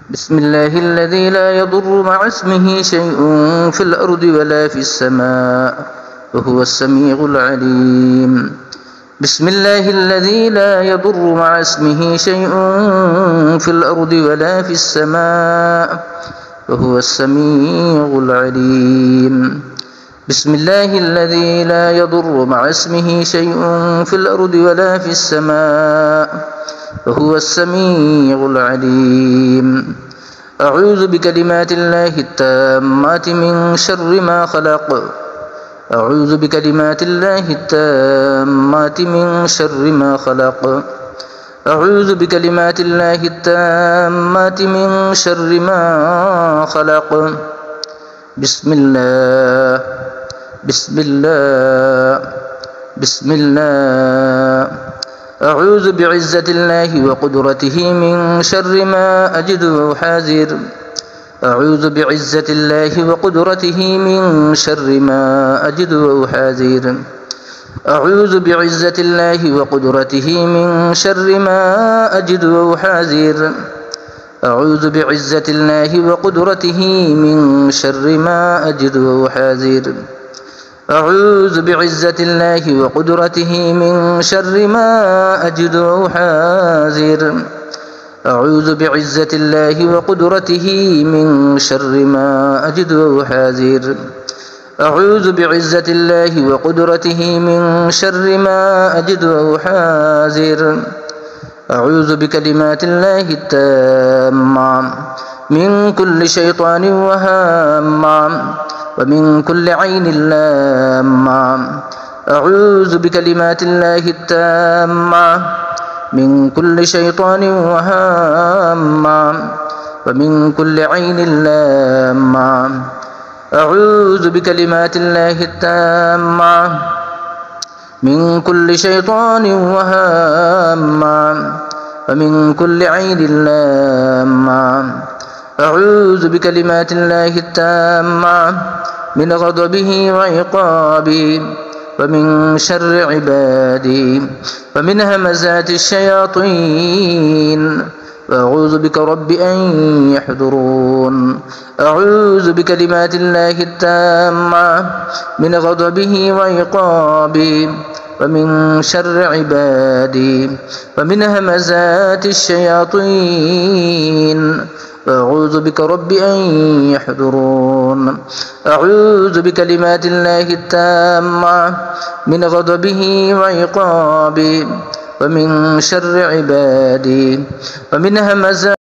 بسم الله الذي لا يضر مع اسمه شيء في الأرض ولا في السماء وهو السميع العليم. بسم الله الذي لا يضر مع اسمه شيء في الأرض ولا في السماء وهو السميع العليم. بسم الله الذي لا يضر مع اسمه شيء في الأرض ولا في السماء وهو السميع العليم. أعوذ بكلمات الله التامات من شر ما خلق. أعوذ بكلمات الله التامات من شر ما خلق. أعوذ بكلمات الله التامات من شر ما خلق. بسم الله بسم الله بسم الله. أعوذ بعزة الله وقدرته من شر ما أجد وأحاذر. أعوذ بعزة الله وقدرته من شر ما أجد وأحاذر. أعوذ بعزة الله وقدرته من شر ما أجد وأحاذر. أعوذ بعزة الله وقدرته من شر ما أجد وأحاذر. أعوذ بعزة الله وقدرته من شر ما أجد وأحاذر. أعوذ بعزة الله وقدرته من شر ما أجد وأحاذر. أعوذ بعزة الله وقدرته من شر ما أجد وأحاذر. أعوذ بكلمات الله التامة من كل شيطان وهامة ومن كل عين لامة. أعوذ بكلمات الله التامة من كل شيطان وهامة ومن كل عين لامة. أعوذ بكلمات الله التامة من كل شيطان وهامة ومن كل عين لامة. أعوذ بكلمات الله التامة من غضبه وعقابه ومن شر عباده ومن همزات الشياطين. وأعوذ بك رب أن يحضرون. أعوذ بكلمات الله التامة من غضبه وعقابه ومن شر عباده ومن همزات الشياطين. أعوذ بك رب أن يحضرون. أعوذ بكلمات الله التامة من غضبه وعقابه ومن شر عباده ومن همزات